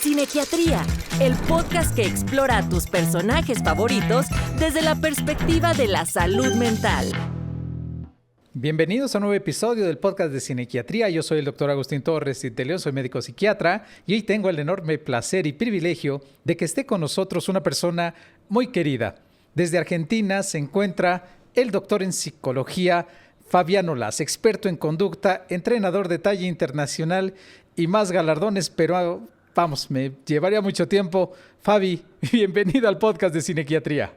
Cinequiatría, el podcast que explora a tus personajes favoritos desde la perspectiva de la salud mental. Bienvenidos a un nuevo episodio del podcast de Cinequiatría. Yo soy el doctor Agustín Torres de León, soy médico psiquiatra y hoy tengo el enorme placer y privilegio de que esté con nosotros una persona muy querida. Desde Argentina se encuentra el doctor en psicología Fabián Las, experto en conducta, entrenador de talla internacional y más galardones, pero me llevaría mucho tiempo. Fabi, bienvenido al podcast de Cinequiatría.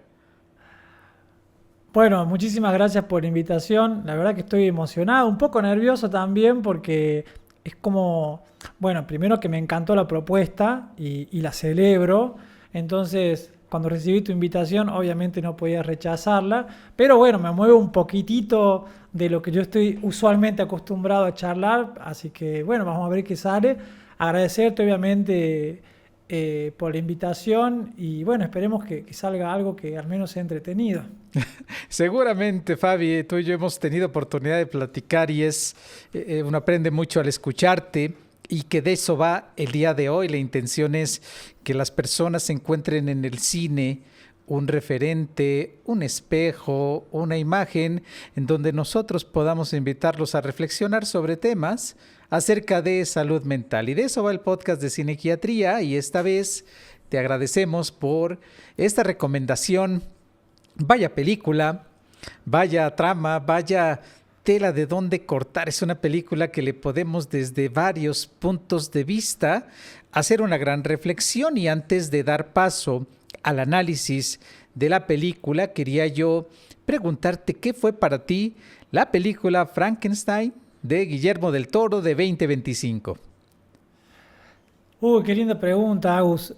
Bueno, muchísimas gracias por la invitación. La verdad que estoy emocionado, un poco nervioso también porque es como, bueno, primero que me encantó la propuesta y la celebro. Entonces, cuando recibí tu invitación, obviamente no podía rechazarla. Pero bueno, me muevo un poquitito de lo que yo estoy usualmente acostumbrado a charlar. Así que bueno, vamos a ver qué sale. Agradecerte obviamente por la invitación y bueno, esperemos que salga algo que al menos sea entretenido. Seguramente, Fabi, tú y yo hemos tenido oportunidad de platicar y uno aprende mucho al escucharte y que de eso va el día de hoy. La intención es que las personas encuentren en el cine un referente, un espejo, una imagen en donde nosotros podamos invitarlos a reflexionar sobre temas acerca de salud mental. Y de eso va el podcast de Cinequiatría y esta vez te agradecemos por esta recomendación. Vaya película, vaya trama, vaya tela de dónde cortar. Es una película que le podemos desde varios puntos de vista hacer una gran reflexión y antes de dar paso al análisis de la película, quería yo preguntarte qué fue para ti la película Frankenstein de Guillermo del Toro de 2025. Qué linda pregunta, Agus.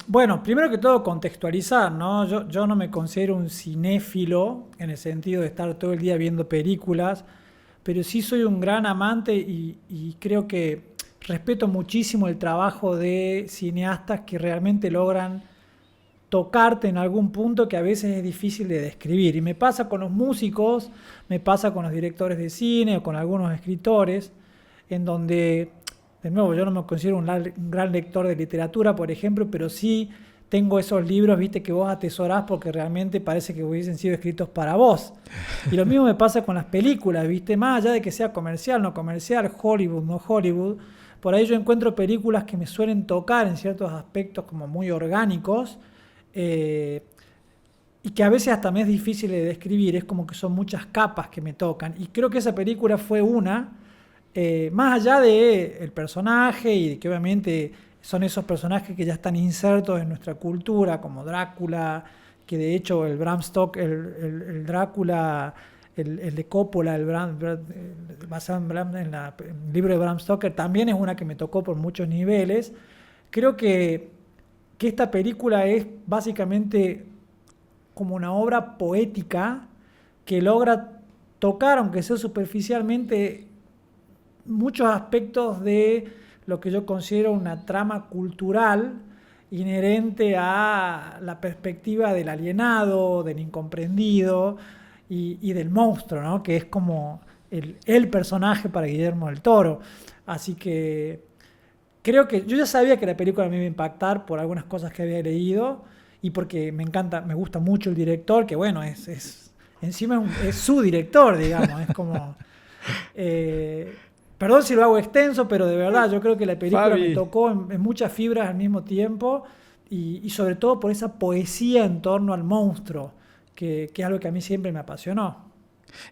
Bueno, primero que todo contextualizar, ¿no? Yo no me considero un cinéfilo en el sentido de estar todo el día viendo películas, pero sí soy un gran amante y creo que respeto muchísimo el trabajo de cineastas que realmente logran tocarte en algún punto que a veces es difícil de describir. Y me pasa con los músicos, me pasa con los directores de cine o con algunos escritores, en donde, de nuevo, yo no me considero un gran lector de literatura, por ejemplo, pero sí tengo esos libros, viste, que vos atesorás porque realmente parece que hubiesen sido escritos para vos. Y lo mismo me pasa con las películas, viste, más allá de que sea comercial, no comercial, Hollywood, no Hollywood, por ahí yo encuentro películas que me suelen tocar en ciertos aspectos como muy orgánicos, y que a veces hasta me es difícil de describir, es como que son muchas capas que me tocan, y creo que esa película fue una, más allá del personaje y de que obviamente son esos personajes que ya están insertos en nuestra cultura, como Drácula, que de hecho el Bram Stoker, el Drácula, el de Coppola, basado en el libro de Bram Stoker, también es una que me tocó por muchos niveles. Creo que esta película es básicamente como una obra poética que logra tocar, aunque sea superficialmente, muchos aspectos de lo que yo considero una trama cultural inherente a la perspectiva del alienado, del incomprendido y del monstruo, ¿no? Que es como el personaje para Guillermo del Toro. Así que creo que yo ya sabía que la película me iba a impactar por algunas cosas que había leído y porque me gusta mucho el director, que bueno, encima es su director, digamos, es como... perdón si lo hago extenso, pero de verdad yo creo que la película Fabi, me tocó en muchas fibras al mismo tiempo y sobre todo por esa poesía en torno al monstruo, que es algo que a mí siempre me apasionó.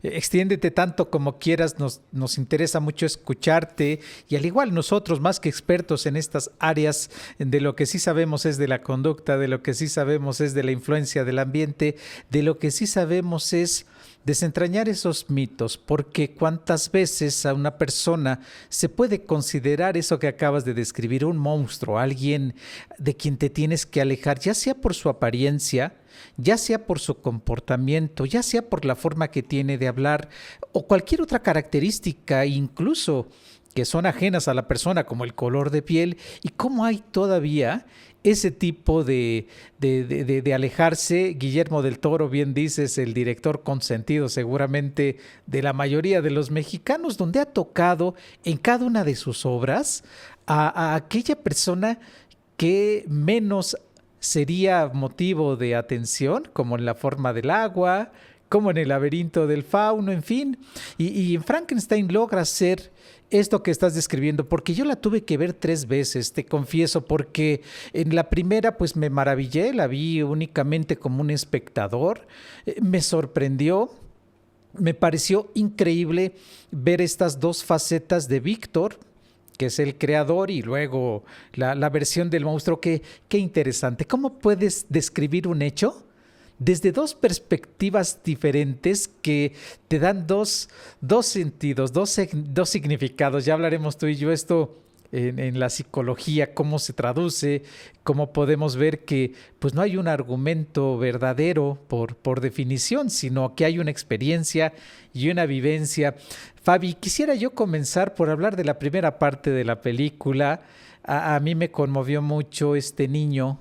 Extiéndete tanto como quieras, nos interesa mucho escucharte y al igual nosotros, más que expertos en estas áreas, de lo que sí sabemos es de la conducta, de lo que sí sabemos es de la influencia del ambiente, de lo que sí sabemos es desentrañar esos mitos, porque cuántas veces a una persona se puede considerar eso que acabas de describir, un monstruo, alguien de quien te tienes que alejar, ya sea por su apariencia, ya sea por su comportamiento, ya sea por la forma que tiene de hablar o cualquier otra característica, incluso que son ajenas a la persona, como el color de piel, y cómo hay todavía ese tipo de alejarse. Guillermo del Toro, bien dices, el director consentido seguramente de la mayoría de los mexicanos, donde ha tocado en cada una de sus obras a aquella persona que menos sería motivo de atención, como en La forma del agua, como en El laberinto del fauno, en fin. Y en Frankenstein logra hacer esto que estás describiendo, porque yo la tuve que ver 3 veces, te confieso, porque en la primera pues me maravillé, la vi únicamente como un espectador, me sorprendió, me pareció increíble ver estas 2 facetas de Víctor, que es el creador, y luego la versión del monstruo. Qué interesante. ¿Cómo puedes describir un hecho desde 2 perspectivas diferentes que te dan dos sentidos, dos significados? Ya hablaremos tú y yo esto en la psicología, cómo se traduce, cómo podemos ver que pues no hay un argumento verdadero por definición, sino que hay una experiencia y una vivencia. Fabi, quisiera yo comenzar por hablar de la primera parte de la película. A mí me conmovió mucho este niño,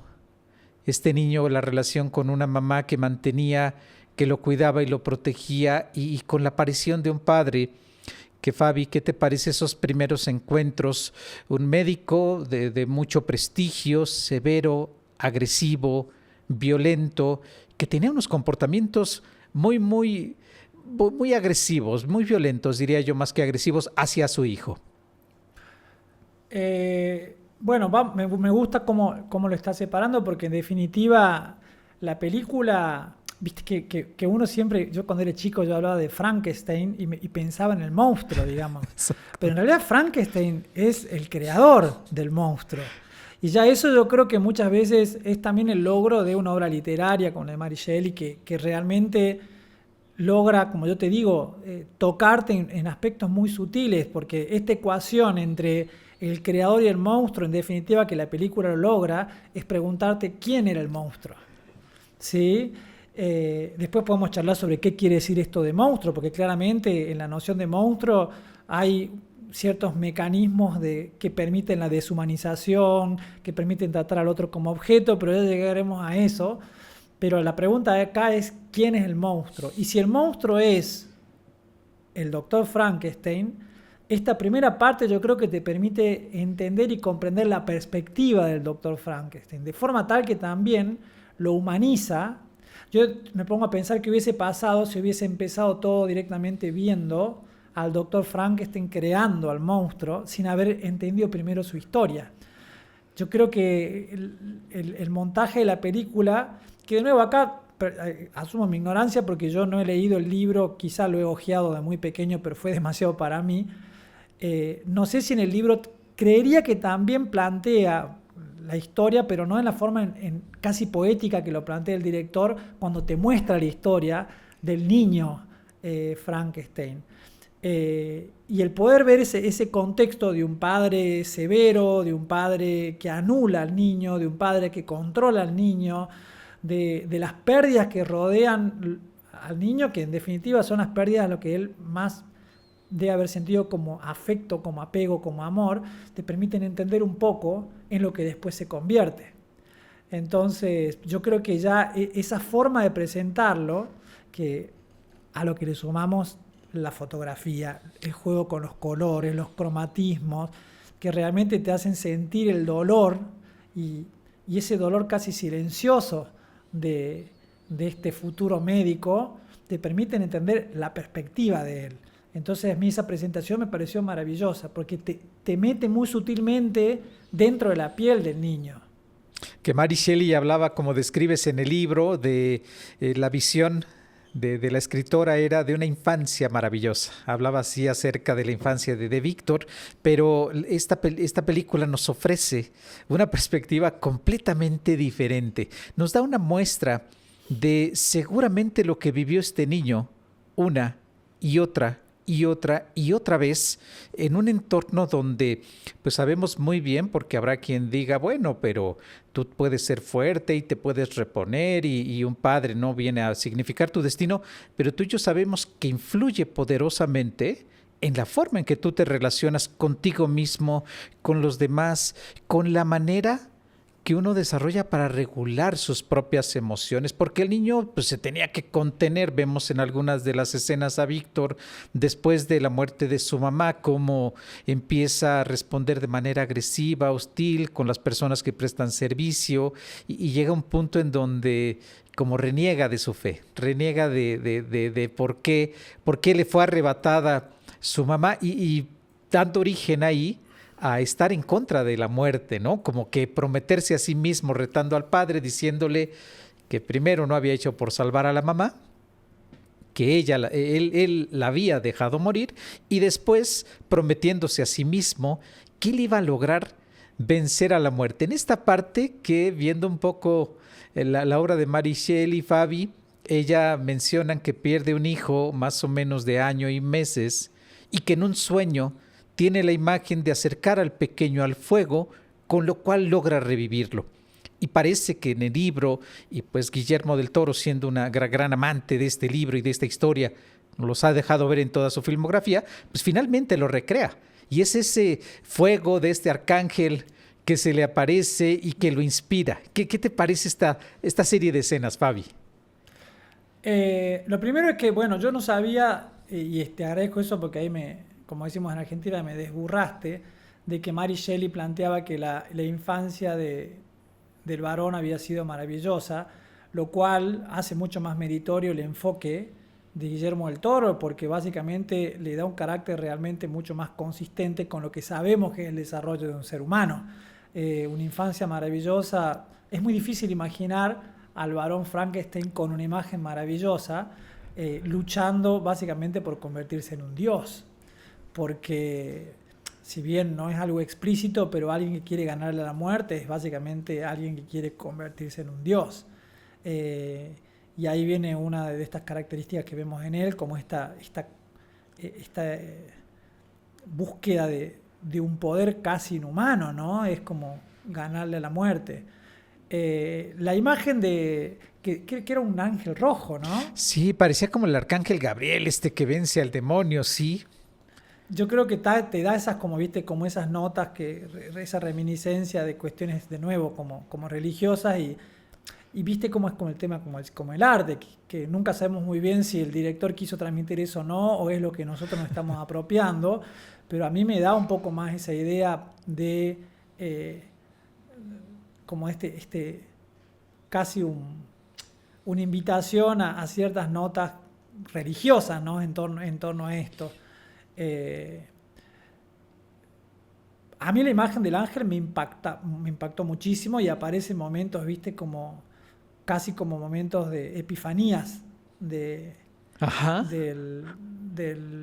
la relación con una mamá que mantenía, que lo cuidaba y lo protegía, y con la aparición de un padre. Que Fabi, ¿qué te parece esos primeros encuentros? Un médico de mucho prestigio, severo, agresivo, violento, que tenía unos comportamientos muy agresivos, muy violentos, diría yo, más que agresivos, hacia su hijo. Bueno, me gusta cómo lo está separando, porque en definitiva la película, viste que uno siempre, yo cuando era chico yo hablaba de Frankenstein y pensaba en el monstruo, digamos. Pero en realidad Frankenstein es el creador del monstruo. Y ya eso yo creo que muchas veces es también el logro de una obra literaria como la de Mary Shelley, que realmente logra, como yo te digo, tocarte en aspectos muy sutiles, porque esta ecuación entre el creador y el monstruo, en definitiva, que la película lo logra, es preguntarte quién era el monstruo. ¿Sí? Después podemos charlar sobre qué quiere decir esto de monstruo, porque claramente en la noción de monstruo hay ciertos mecanismos que permiten la deshumanización, que permiten tratar al otro como objeto, pero ya llegaremos a eso. Pero la pregunta de acá es ¿quién es el monstruo? Y si el monstruo es el doctor Frankenstein, esta primera parte yo creo que te permite entender y comprender la perspectiva del doctor Frankenstein, de forma tal que también lo humaniza. Yo me pongo a pensar qué hubiese pasado si hubiese empezado todo directamente viendo al doctor Frankenstein creando al monstruo sin haber entendido primero su historia. Yo creo que el montaje de la película, que de nuevo acá asumo mi ignorancia porque yo no he leído el libro, quizá lo he ojeado de muy pequeño, pero fue demasiado para mí. No sé si en el libro, creería que también plantea la historia, pero no en la forma casi poética que lo plantea el director cuando te muestra la historia del niño Frankenstein. Y el poder ver ese contexto de un padre severo, de un padre que anula al niño, de un padre que controla al niño, de las pérdidas que rodean al niño, que en definitiva son las pérdidas a lo que él más debe haber sentido como afecto, como apego, como amor, te permiten entender un poco en lo que después se convierte. Entonces, yo creo que ya esa forma de presentarlo, que a lo que le sumamos la fotografía, el juego con los colores, los cromatismos, que realmente te hacen sentir el dolor y ese dolor casi silencioso de este futuro médico, te permiten entender la perspectiva de él. Entonces a mí esa presentación me pareció maravillosa, porque te mete muy sutilmente dentro de la piel del niño. Que Mary Shelley hablaba, como describes en el libro, de la visión de la escritora era de una infancia maravillosa. Hablaba así acerca de la infancia de Víctor, pero esta película nos ofrece una perspectiva completamente diferente. Nos da una muestra de seguramente lo que vivió este niño una y otra vez en un entorno donde pues sabemos muy bien, porque habrá quien diga, bueno, pero tú puedes ser fuerte y te puedes reponer y un padre no viene a significar tu destino, pero tú y yo sabemos que influye poderosamente en la forma en que tú te relacionas contigo mismo, con los demás, con la manera que uno desarrolla para regular sus propias emociones, porque el niño pues, se tenía que contener. Vemos en algunas de las escenas a Víctor, después de la muerte de su mamá, cómo empieza a responder de manera agresiva, hostil, con las personas que prestan servicio, y llega un punto en donde como reniega de su fe, reniega de por qué le fue arrebatada su mamá, y dando origen ahí a estar en contra de la muerte, ¿no? Como que prometerse a sí mismo, retando al padre, diciéndole que primero no había hecho por salvar a la mamá, que él la había dejado morir, y después prometiéndose a sí mismo que él iba a lograr vencer a la muerte. En esta parte que, viendo un poco la obra de Mary Shelley, Fabi, ella mencionan que pierde un hijo más o menos de año y meses, y que en un sueño tiene la imagen de acercar al pequeño al fuego, con lo cual logra revivirlo. Y parece que en el libro, y pues Guillermo del Toro, siendo una gran amante de este libro y de esta historia, nos los ha dejado ver en toda su filmografía, pues finalmente lo recrea. Y es ese fuego de este arcángel que se le aparece y que lo inspira. ¿Qué te parece esta serie de escenas, Fabi? Lo primero es que, bueno, yo no sabía, y te agradezco eso porque ahí como decimos en Argentina, me desburraste, de que Mary Shelley planteaba que la infancia del varón había sido maravillosa, lo cual hace mucho más meritorio el enfoque de Guillermo del Toro, porque básicamente le da un carácter realmente mucho más consistente con lo que sabemos que es el desarrollo de un ser humano. Una infancia maravillosa, es muy difícil imaginar al varón Frankenstein con una imagen maravillosa, luchando básicamente por convertirse en un dios. Porque si bien no es algo explícito, pero alguien que quiere ganarle a la muerte es básicamente alguien que quiere convertirse en un dios. Y ahí viene una de estas características que vemos en él, como esta búsqueda de un poder casi inhumano, ¿no? Es como ganarle a la muerte. La imagen que era un ángel rojo, ¿no? Sí, parecía como el arcángel Gabriel, que vence al demonio, sí. Yo creo que te da esas, como viste, como esas notas, esa reminiscencia de cuestiones, de nuevo, como religiosas, y viste cómo es con el tema, como el arte, que nunca sabemos muy bien si el director quiso transmitir eso o no, o es lo que nosotros nos estamos apropiando, pero a mí me da un poco más esa idea de como casi una invitación a ciertas notas religiosas, ¿no? en torno a esto. A mí la imagen del ángel me impactó muchísimo, y aparece en momentos, viste, casi como momentos de epifanías del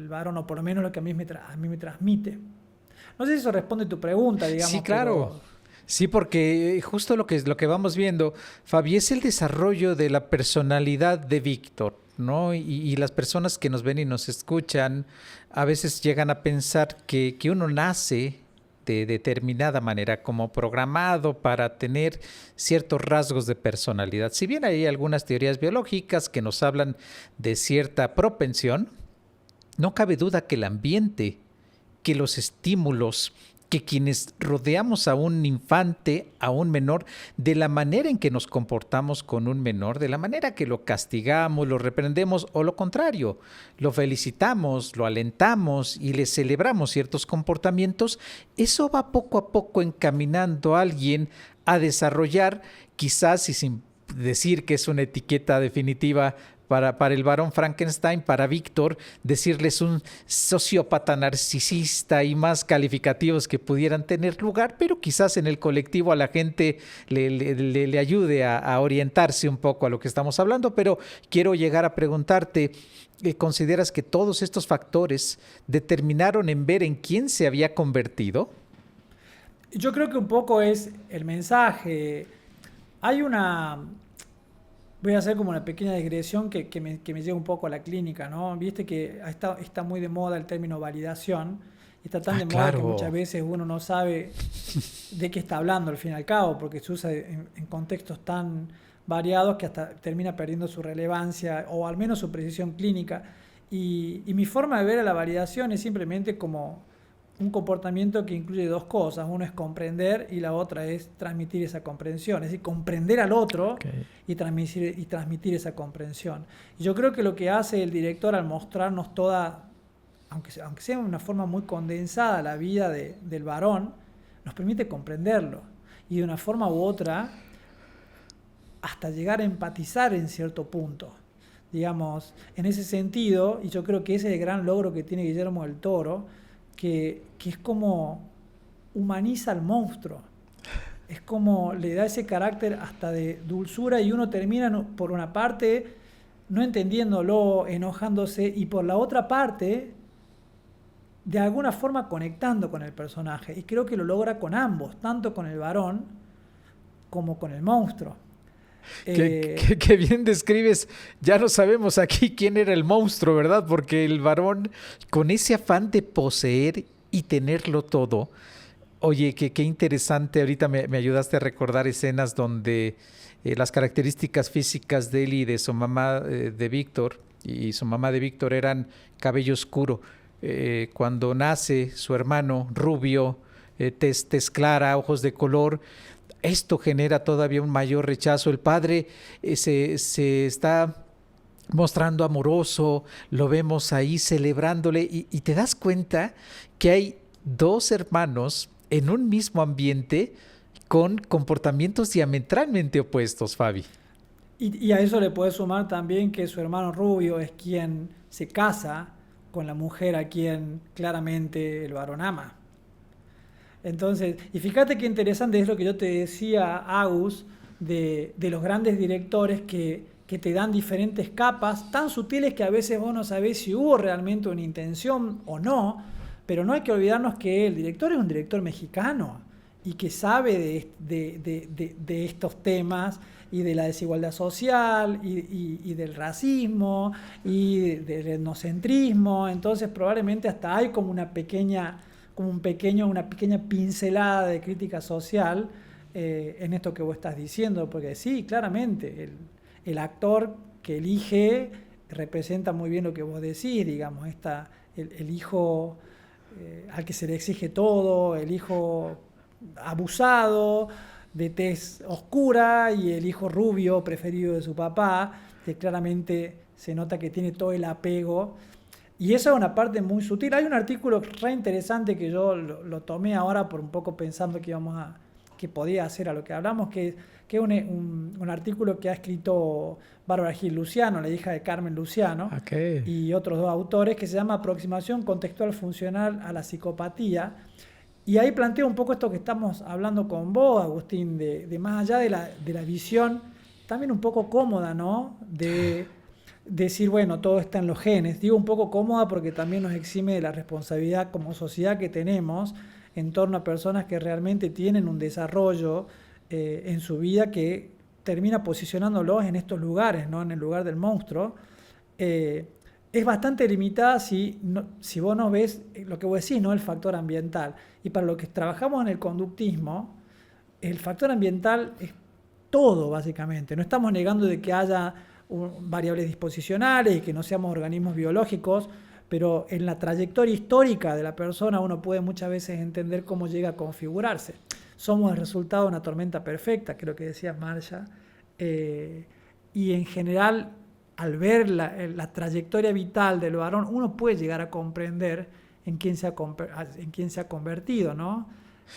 varón, o por lo menos lo que a mí me transmite. No sé si eso responde a tu pregunta, digamos. Sí, claro. Sí, porque justo lo que vamos viendo, Fabi, es el desarrollo de la personalidad de Víctor, ¿no? Y las personas que nos ven y nos escuchan a veces llegan a pensar que uno nace de determinada manera, como programado para tener ciertos rasgos de personalidad. Si bien hay algunas teorías biológicas que nos hablan de cierta propensión, no cabe duda que el ambiente, que los estímulos, que quienes rodeamos a un infante, a un menor, de la manera en que nos comportamos con un menor, de la manera que lo castigamos, lo reprendemos, o lo contrario, lo felicitamos, lo alentamos y le celebramos ciertos comportamientos, eso va poco a poco encaminando a alguien a desarrollar, quizás y sin decir que es una etiqueta definitiva para el varón Frankenstein, para Víctor, decirles un sociópata narcisista y más calificativos que pudieran tener lugar, pero quizás en el colectivo a la gente le ayude a orientarse un poco a lo que estamos hablando. Pero quiero llegar a preguntarte, ¿consideras que todos estos factores determinaron en ver en quién se había convertido? Yo creo que un poco es el mensaje. Voy a hacer como una pequeña digresión que me lleva un poco a la clínica, ¿no? Viste que está muy de moda el término validación, y está tan de moda que muchas veces uno no sabe de qué está hablando al fin y al cabo, porque se usa en contextos tan variados que hasta termina perdiendo su relevancia, o al menos su precisión clínica. Y mi forma de ver a la validación es simplemente como un comportamiento que incluye dos cosas. Uno es comprender y la otra es transmitir esa comprensión. Es decir, comprender al otro y transmitir esa comprensión. Y yo creo que lo que hace el director al mostrarnos toda, aunque sea de una forma muy condensada, la vida del varón, nos permite comprenderlo. Y de una forma u otra, hasta llegar a empatizar en cierto punto. Digamos, en ese sentido, y yo creo que ese es el gran logro que tiene Guillermo del Toro, que es como humaniza al monstruo. Es como le da ese carácter hasta de dulzura y uno termina por una parte no entendiéndolo, enojándose, y por la otra parte de alguna forma conectando con el personaje. Y creo que lo logra con ambos, tanto con el varón como con el monstruo. Qué bien describes, ya no sabemos aquí quién era el monstruo, ¿verdad? Porque el varón, con ese afán de poseer y tenerlo todo, oye, qué interesante, ahorita me ayudaste a recordar escenas donde las características físicas de él y de su mamá de Víctor, y su mamá de Víctor eran cabello oscuro. Cuando nace su hermano rubio, tez clara, ojos de color, esto genera todavía un mayor rechazo. El padre se está mostrando amoroso, lo vemos ahí celebrándole y te das cuenta que hay dos hermanos en un mismo ambiente con comportamientos diametralmente opuestos, Fabi. Y a eso le puedes sumar también que su hermano rubio es quien se casa con la mujer a quien claramente el varón ama. Entonces, y fíjate qué interesante es lo que yo te decía, Agus, de los grandes directores que te dan diferentes capas, tan sutiles que a veces vos no sabés si hubo realmente una intención o no, pero no hay que olvidarnos que el director es un director mexicano y que sabe de estos temas y de la desigualdad social y del racismo y del etnocentrismo. Entonces probablemente hasta hay como una pequeña pincelada de crítica social en esto que vos estás diciendo, porque sí, claramente, el actor que elige representa muy bien lo que vos decís, digamos, el hijo al que se le exige todo, el hijo abusado, de tez oscura, y el hijo rubio preferido de su papá, que claramente se nota que tiene todo el apego. Y esa es una parte muy sutil. Hay un artículo re interesante que yo lo tomé ahora por un poco pensando que podía hacer a lo que hablamos, que es un artículo que ha escrito Bárbara Gil Luciano, la hija de Carmen Luciano, y otros dos autores, que se llama Aproximación contextual funcional a la psicopatía. Y ahí planteo un poco esto que estamos hablando con vos, Agustín, de más allá de la visión también un poco cómoda, ¿no? De decir, bueno, todo está en los genes. Digo un poco cómoda porque también nos exime de la responsabilidad como sociedad que tenemos en torno a personas que realmente tienen un desarrollo en su vida que termina posicionándolos en estos lugares, ¿no? En el lugar del monstruo. Es bastante limitada si vos no ves lo que vos decís, ¿no? El factor ambiental. Y para lo que trabajamos en el conductismo, el factor ambiental es todo, básicamente. No estamos negando de que haya variables disposicionales y que no seamos organismos biológicos, pero en la trayectoria histórica de la persona uno puede muchas veces entender cómo llega a configurarse. Somos el resultado de una tormenta perfecta, creo que decía Marcia, y en general, al ver la trayectoria vital del varón, uno puede llegar a comprender en quién se ha convertido, ¿no?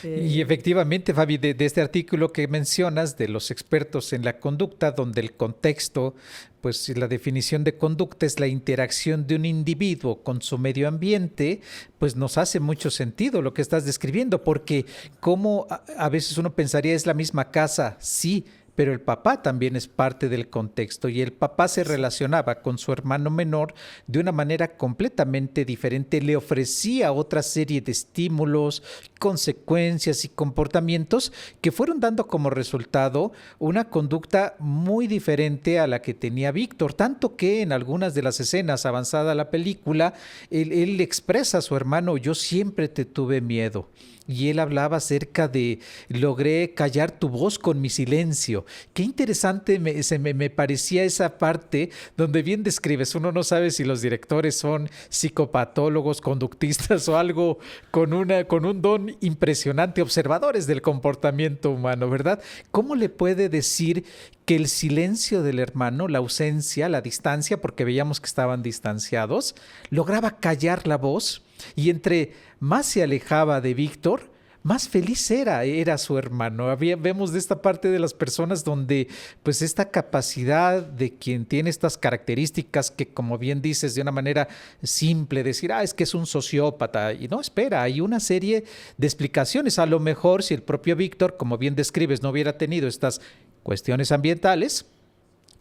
Y efectivamente, Fabi, de este artículo que mencionas de los expertos en la conducta, donde el contexto, pues la definición de conducta es la interacción de un individuo con su medio ambiente, pues nos hace mucho sentido lo que estás describiendo, porque como a veces uno pensaría es la misma casa, sí, pero el papá también es parte del contexto y el papá se relacionaba con su hermano menor de una manera completamente diferente, le ofrecía otra serie de estímulos, consecuencias y comportamientos que fueron dando como resultado una conducta muy diferente a la que tenía Víctor, tanto que en algunas de las escenas avanzada la película, él expresa a su hermano, yo siempre te tuve miedo. y él hablaba acerca de logré callar tu voz con mi silencio. Qué interesante me parecía esa parte donde bien describes, uno no sabe si los directores son psicopatólogos, conductistas o algo con un don impresionante, observadores del comportamiento humano, ¿verdad? ¿Cómo le puede decir que el silencio del hermano, la ausencia, la distancia, porque veíamos que estaban distanciados, lograba callar la voz y entre más se alejaba de Víctor, más feliz era su hermano? Vemos de esta parte de las personas donde pues esta capacidad de quien tiene estas características que, como bien dices, de una manera simple, decir, es que es un sociópata, y no, espera, hay una serie de explicaciones. A lo mejor si el propio Víctor, como bien describes, no hubiera tenido estas cuestiones ambientales,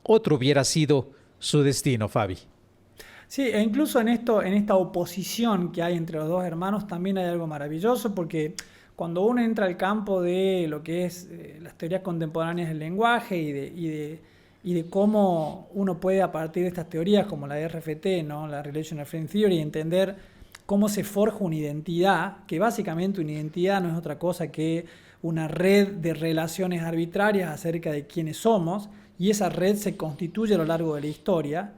otro hubiera sido su destino, Fabi. Sí, e incluso en esta oposición que hay entre los dos hermanos también hay algo maravilloso, porque cuando uno entra al campo de lo que es las teorías contemporáneas del lenguaje y de cómo uno puede, a partir de estas teorías como la de RFT, ¿no? La Relational Frame Theory, entender cómo se forja una identidad, que básicamente una identidad no es otra cosa que una red de relaciones arbitrarias acerca de quiénes somos, y esa red se constituye a lo largo de la historia,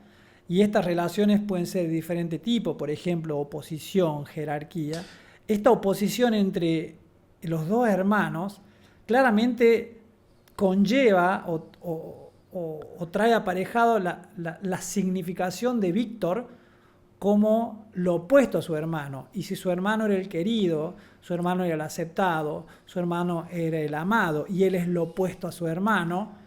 y estas relaciones pueden ser de diferente tipo, por ejemplo, oposición, jerarquía. Esta oposición entre los dos hermanos claramente conlleva o trae aparejado la significación de Víctor como lo opuesto a su hermano. Y si su hermano era el querido, su hermano era el aceptado, su hermano era el amado, y él es lo opuesto a su hermano,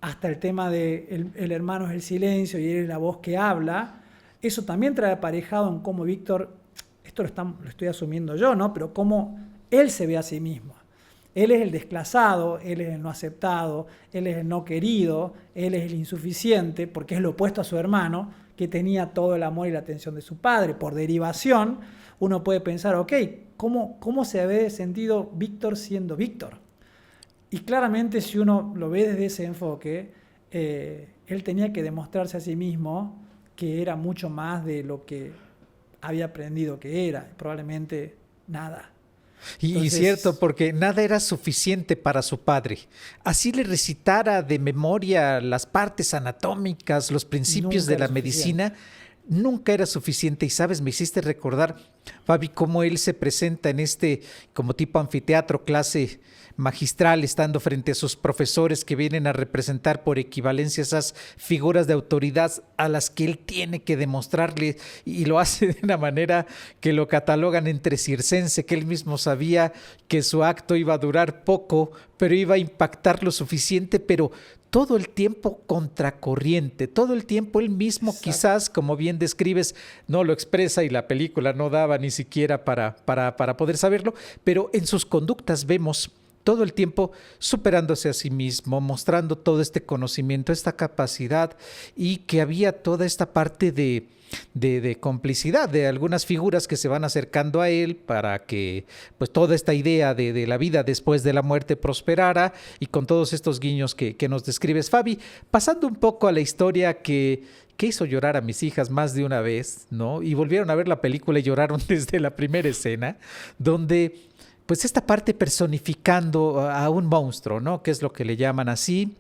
hasta el tema de el hermano es el silencio y él es la voz que habla, eso también trae aparejado en cómo Víctor, esto lo estoy asumiendo yo, ¿no? Pero cómo él se ve a sí mismo. Él es el desclasado, él es el no aceptado, él es el no querido, él es el insuficiente, porque es lo opuesto a su hermano, que tenía todo el amor y la atención de su padre. Por derivación, uno puede pensar, ok, ¿cómo se había sentido Víctor siendo Víctor? Y claramente, si uno lo ve desde ese enfoque, él tenía que demostrarse a sí mismo que era mucho más de lo que había aprendido que era, probablemente nada. Y cierto, porque nada era suficiente para su padre. Así le recitara de memoria las partes anatómicas, los principios de la medicina, nunca era suficiente. Y sabes, me hiciste recordar, Fabi, cómo él se presenta en como tipo anfiteatro, clase magistral, estando frente a sus profesores que vienen a representar por equivalencia esas figuras de autoridad a las que él tiene que demostrarle, y lo hace de una manera que lo catalogan entre circense, que él mismo sabía que su acto iba a durar poco, pero iba a impactar lo suficiente, pero todo el tiempo contracorriente, todo el tiempo él mismo. Exacto. Quizás, como bien describes, no lo expresa y la película no daba ni siquiera para poder saberlo, pero en sus conductas vemos todo el tiempo superándose a sí mismo, mostrando todo este conocimiento, esta capacidad, y que había toda esta parte de complicidad de algunas figuras que se van acercando a él para que pues toda esta idea de la vida después de la muerte prosperara, y con todos estos guiños que nos describes, Fabi, pasando un poco a la historia que hizo llorar a mis hijas más de una vez, ¿no? Y volvieron a ver la película y lloraron desde la primera escena, donde pues esta parte personificando a un monstruo, ¿no? Que es lo que le llaman así,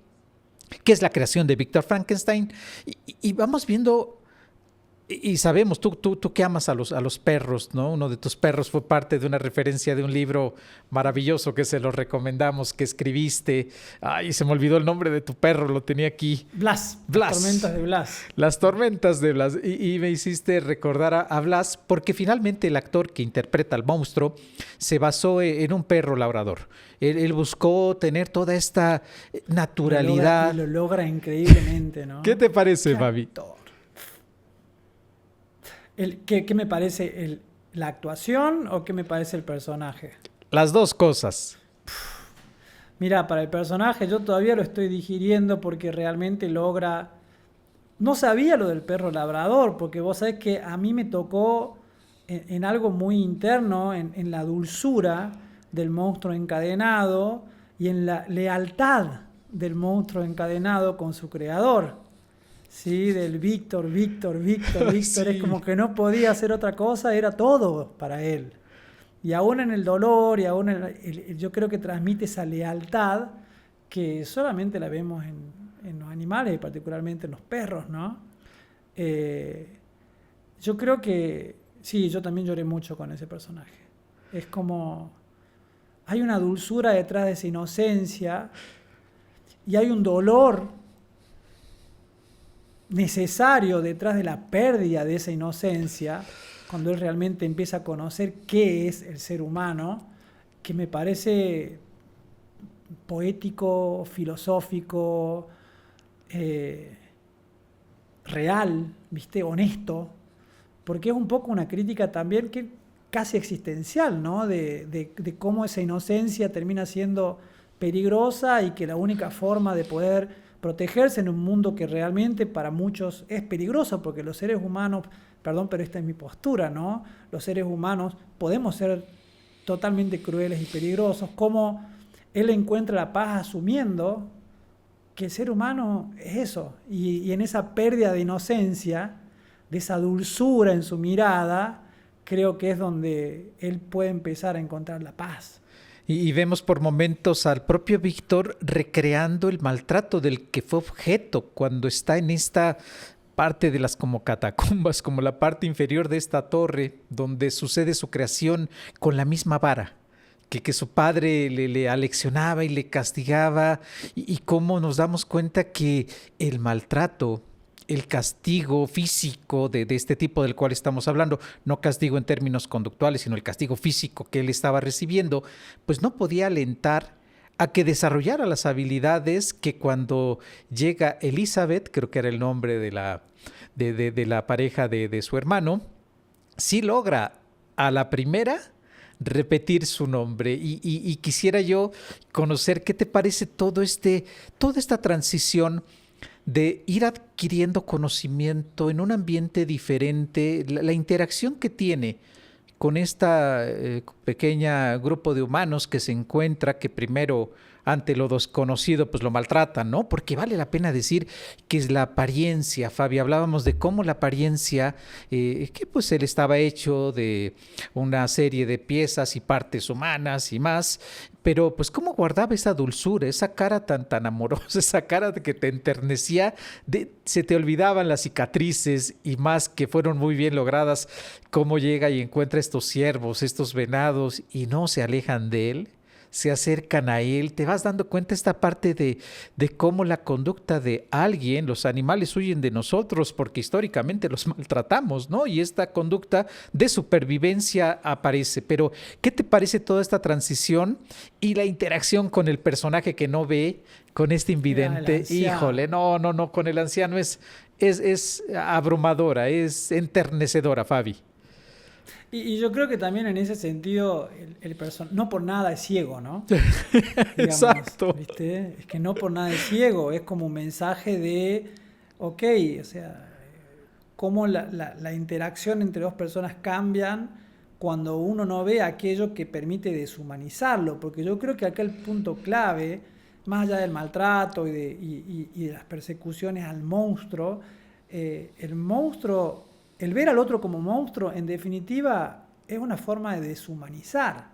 que es la creación de Víctor Frankenstein, y vamos viendo. Y sabemos, tú que amas a los perros, ¿no? Uno de tus perros fue parte de una referencia de un libro maravilloso que se lo recomendamos, que escribiste. Ay, se me olvidó el nombre de tu perro, lo tenía aquí. Blas. Las tormentas de Blas. Las tormentas de Blas. Y me hiciste recordar a Blas, porque finalmente el actor que interpreta al monstruo se basó en un perro labrador. Él buscó tener toda esta naturalidad. Lo logra increíblemente, ¿no? ¿Qué te parece, Fabi? ¿Qué me parece? ¿La actuación o qué me parece el personaje? Las dos cosas. Mira, para el personaje yo todavía lo estoy digiriendo, porque realmente logra... No sabía lo del perro labrador, porque vos sabés que a mí me tocó en algo muy interno, en la dulzura del monstruo encadenado y en la lealtad del monstruo encadenado con su creador. Sí, del Víctor. Sí. Es como que no podía hacer otra cosa, era todo para él. Y aún en el dolor, y aún yo creo que transmite esa lealtad que solamente la vemos en los animales, y particularmente en los perros, ¿no? Yo creo que sí, yo también lloré mucho con ese personaje. Es como, hay una dulzura detrás de esa inocencia y hay un dolor necesario detrás de la pérdida de esa inocencia, cuando él realmente empieza a conocer qué es el ser humano, que me parece poético, filosófico, real, ¿viste? Honesto, porque es un poco una crítica también que casi existencial, ¿no? De cómo esa inocencia termina siendo peligrosa y que la única forma de poder protegerse en un mundo que realmente para muchos es peligroso, porque los seres humanos, perdón, pero esta es mi postura, ¿no? Los seres humanos podemos ser totalmente crueles y peligrosos, como él encuentra la paz asumiendo que el ser humano es eso, y en esa pérdida de inocencia, de esa dulzura en su mirada, creo que es donde él puede empezar a encontrar la paz. Y vemos por momentos al propio Víctor recreando el maltrato del que fue objeto cuando está en esta parte de las como catacumbas, como la parte inferior de esta torre, donde sucede su creación con la misma vara. Que su padre le aleccionaba y le castigaba, y cómo nos damos cuenta que el maltrato, el castigo físico de este tipo del cual estamos hablando, no castigo en términos conductuales, sino el castigo físico que él estaba recibiendo, pues no podía alentar a que desarrollara las habilidades que cuando llega Elizabeth, creo que era el nombre de la pareja de su hermano, sí logra a la primera repetir su nombre, y quisiera yo conocer qué te parece toda esta transición de ir adquiriendo conocimiento en un ambiente diferente, la interacción que tiene con esta pequeña grupo de humanos que se encuentra, que primero ante lo desconocido pues lo maltratan, ¿no? Porque vale la pena decir que es la apariencia, Fabi. Hablábamos de cómo la apariencia, que pues él estaba hecho de una serie de piezas y partes humanas y más, pero pues cómo guardaba esa dulzura, esa cara tan amorosa, esa cara que te enternecía, se te olvidaban las cicatrices y más que fueron muy bien logradas, cómo llega y encuentra estos ciervos, estos venados y no se alejan de él, se acercan a él. Te vas dando cuenta esta parte de cómo la conducta de alguien, los animales huyen de nosotros porque históricamente los maltratamos, ¿no? Y esta conducta de supervivencia aparece. Pero, ¿qué te parece toda esta transición y la interacción con el personaje que no ve, con este invidente? Híjole, no, con el anciano es abrumadora, es enternecedora, Fabi. Y yo creo que también en ese sentido el no por nada es ciego, ¿no? Exacto. ¿Viste? Es que no por nada es ciego, es como un mensaje de, ok, o sea, cómo la interacción entre dos personas cambian cuando uno no ve aquello que permite deshumanizarlo, porque yo creo que acá el punto clave, más allá del maltrato y de las persecuciones al monstruo, el monstruo... El ver al otro como monstruo, en definitiva, es una forma de deshumanizar.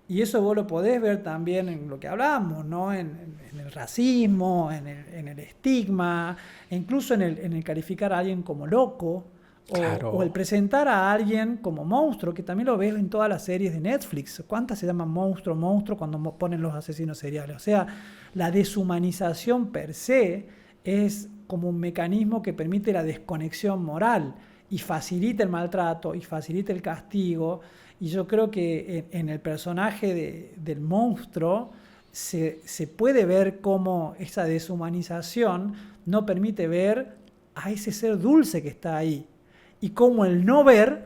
Y eso vos lo podés ver también en lo que hablamos, ¿no? En el racismo, en el estigma, e incluso en el calificar a alguien como loco, Claro. o el presentar a alguien como monstruo, que también lo ves en todas las series de Netflix. ¿Cuántas se llaman monstruo cuando ponen los asesinos seriales? O sea, la deshumanización per se es como un mecanismo que permite la desconexión moral, y facilita el maltrato, y facilita el castigo, y yo creo que en el personaje del monstruo se puede ver cómo esa deshumanización no permite ver a ese ser dulce que está ahí, y cómo el no ver,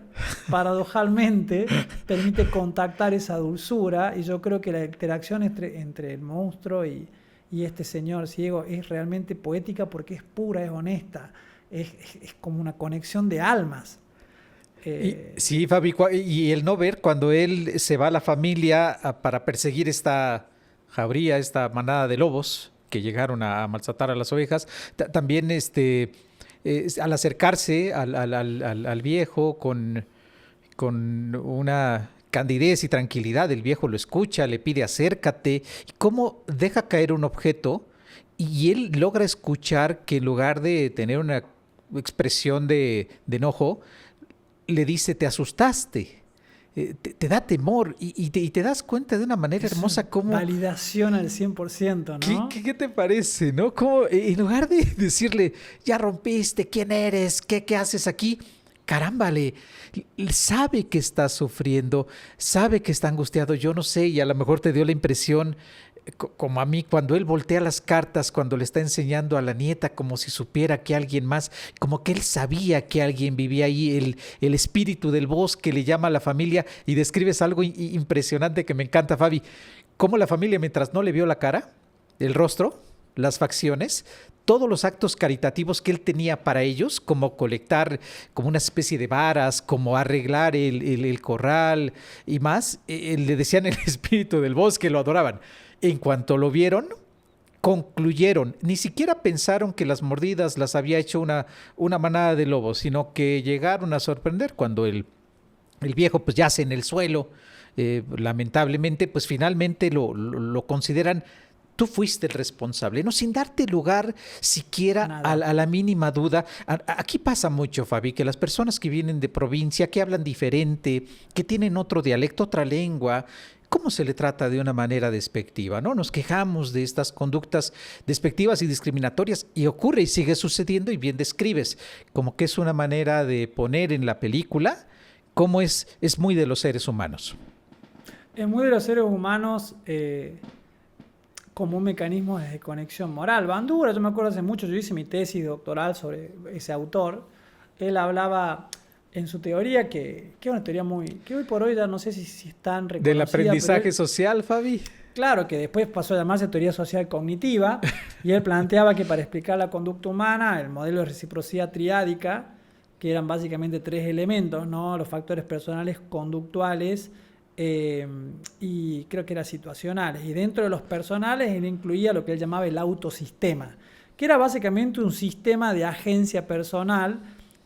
paradojalmente, permite contactar esa dulzura, y yo creo que la interacción entre el monstruo y este señor ciego es realmente poética porque es pura, es honesta. Es como una conexión de almas. Sí, Fabi, y el no ver cuando él se va a la familia para perseguir esta jauría, esta manada de lobos que llegaron a maltratar a las ovejas, también al acercarse al viejo con una candidez y tranquilidad, el viejo lo escucha, le pide acércate, y cómo deja caer un objeto y él logra escuchar que en lugar de tener una expresión de enojo, le dice, te asustaste. Te da temor y te das cuenta de una manera hermosa cómo... Validación al 100%, ¿no? ¿Qué te parece, no? Como en lugar de decirle, ya rompiste, ¿quién eres? ¿Qué haces aquí? Caramba, sabe que está sufriendo, sabe que está angustiado, yo no sé, y a lo mejor te dio la impresión, como a mí, cuando él voltea las cartas, cuando le está enseñando a la nieta, como si supiera que alguien más, como que él sabía que alguien vivía ahí, el espíritu del bosque le llama a la familia, y describes algo impresionante que me encanta, Fabi, cómo la familia, mientras no le vio la cara, el rostro, las facciones, todos los actos caritativos que él tenía para ellos, como colectar como una especie de varas, como arreglar el corral y más, le decían el espíritu del bosque, lo adoraban. En cuanto lo vieron, concluyeron, ni siquiera pensaron que las mordidas las había hecho una manada de lobos, sino que llegaron a sorprender cuando el viejo pues yace en el suelo, lamentablemente, pues finalmente lo consideran. Tú fuiste el responsable, ¿no? Sin darte lugar siquiera a la mínima duda. Aquí pasa mucho, Fabi, que las personas que vienen de provincia, que hablan diferente, que tienen otro dialecto, otra lengua, ¿cómo se le trata de una manera despectiva, no? Nos quejamos de estas conductas despectivas y discriminatorias y ocurre y sigue sucediendo y bien describes, como que es una manera de poner en la película cómo es muy de los seres humanos. Es muy de los seres humanos... como un mecanismo de desconexión moral. Bandura, yo me acuerdo hace mucho, yo hice mi tesis doctoral sobre ese autor. Él hablaba en su teoría, que es una teoría que hoy por hoy ya no sé si es tan reconocida. ¿Del aprendizaje social, Fabi? Claro, que después pasó a llamarse teoría social cognitiva, y él planteaba que para explicar la conducta humana, el modelo de reciprocidad triádica, que eran básicamente 3 elementos, ¿no? Los factores personales, conductuales, y creo que eran situacionales, y dentro de los personales él incluía lo que él llamaba el autosistema, que era básicamente un sistema de agencia personal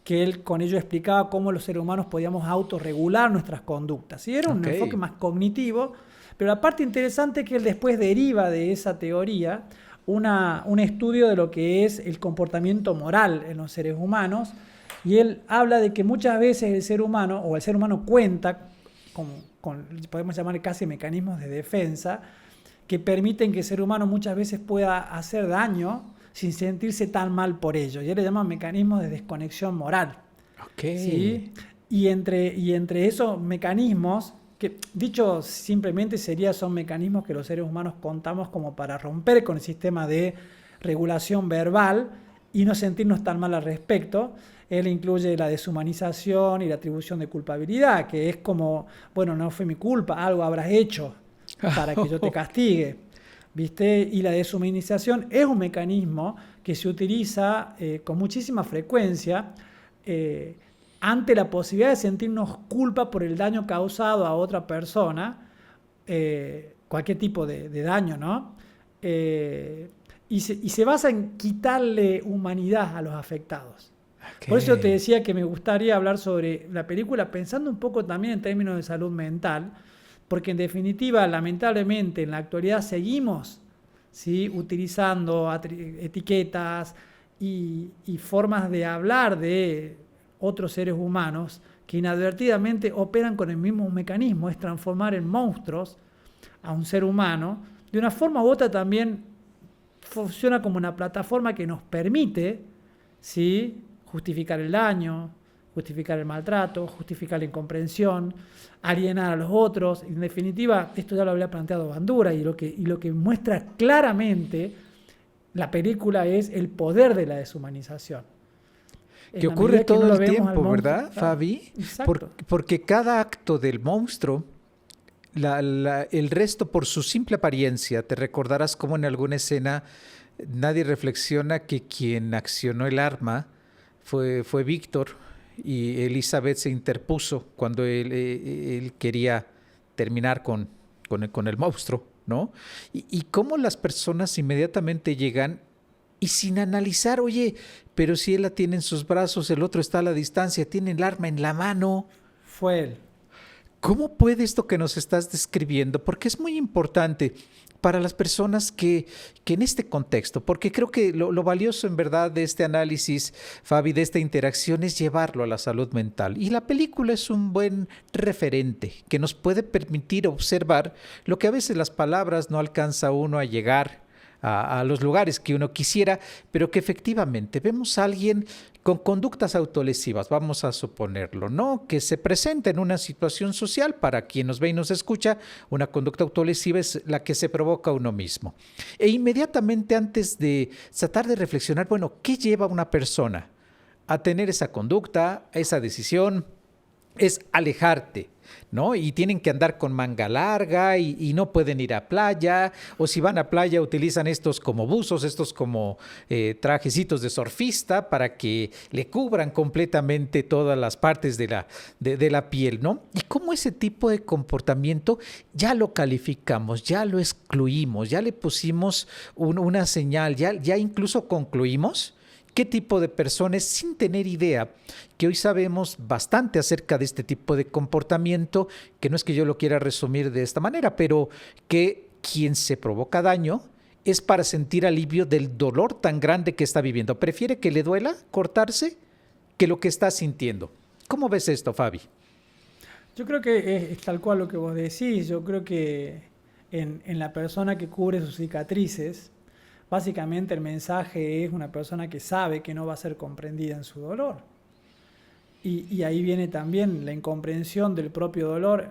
que él con ello explicaba cómo los seres humanos podíamos autorregular nuestras conductas. Y era un enfoque más cognitivo, pero la parte interesante es que él después deriva de esa teoría un estudio de lo que es el comportamiento moral en los seres humanos, y él habla de que muchas veces el ser humano cuenta con, podemos llamar casi mecanismos de defensa, que permiten que el ser humano muchas veces pueda hacer daño sin sentirse tan mal por ello. Y él le llama mecanismos de desconexión moral. Okay. ¿Sí? Y entre esos mecanismos, que dicho simplemente son mecanismos que los seres humanos contamos como para romper con el sistema de regulación verbal y no sentirnos tan mal al respecto. Él incluye la deshumanización y la atribución de culpabilidad, que es como, bueno, no fue mi culpa, algo habrás hecho para que yo te castigue, ¿viste? Y la deshumanización es un mecanismo que se utiliza con muchísima frecuencia ante la posibilidad de sentirnos culpa por el daño causado a otra persona, cualquier tipo de daño, ¿no? Y se basa en quitarle humanidad a los afectados. Okay. Por eso te decía que me gustaría hablar sobre la película pensando un poco también en términos de salud mental, porque en definitiva, lamentablemente, en la actualidad seguimos, ¿sí?, utilizando etiquetas y formas de hablar de otros seres humanos que inadvertidamente operan con el mismo mecanismo, es transformar en monstruos a un ser humano. De una forma u otra también funciona como una plataforma que nos permite, ¿sí?, justificar el daño, justificar el maltrato, justificar la incomprensión, alienar a los otros. En definitiva, esto ya lo había planteado Bandura, y lo que muestra claramente la película es el poder de la deshumanización. Que ocurre todo el tiempo, ¿verdad, claro, Fabi? Porque cada acto del monstruo, el resto por su simple apariencia, te recordarás cómo en alguna escena nadie reflexiona que quien accionó el arma fue Víctor, y Elizabeth se interpuso cuando él quería terminar con el monstruo, ¿no? Y cómo las personas inmediatamente llegan y sin analizar, oye, pero si él la tiene en sus brazos, el otro está a la distancia, tiene el arma en la mano. Fue él. ¿Cómo puede esto que nos estás describiendo? Porque es muy importante para las personas que en este contexto, porque creo que lo valioso en verdad de este análisis, Fabi, de esta interacción es llevarlo a la salud mental. Y la película es un buen referente que nos puede permitir observar lo que a veces las palabras no alcanza uno a llegar a los lugares que uno quisiera, pero que efectivamente vemos a alguien con conductas autolesivas, vamos a suponerlo, ¿no? Que se presenta en una situación social, para quien nos ve y nos escucha, una conducta autolesiva es la que se provoca a uno mismo. E inmediatamente antes de tratar de reflexionar, bueno, ¿qué lleva a una persona a tener esa conducta, esa decisión? Es alejarte, ¿no? Y tienen que andar con manga larga y no pueden ir a playa, o si van a playa utilizan estos como buzos, estos como trajecitos de surfista para que le cubran completamente todas las partes de la piel, ¿no? Y cómo ese tipo de comportamiento ya lo calificamos, ya lo excluimos, ya le pusimos una señal, ya incluso concluimos qué tipo de personas, sin tener idea, que hoy sabemos bastante acerca de este tipo de comportamiento, que no es que yo lo quiera resumir de esta manera, pero que quien se provoca daño es para sentir alivio del dolor tan grande que está viviendo. Prefiere que le duela cortarse que lo que está sintiendo. ¿Cómo ves esto, Fabi? Yo creo que es tal cual lo que vos decís. Yo creo que en la persona que cubre sus cicatrices, básicamente el mensaje es una persona que sabe que no va a ser comprendida en su dolor. Y ahí viene también la incomprensión del propio dolor.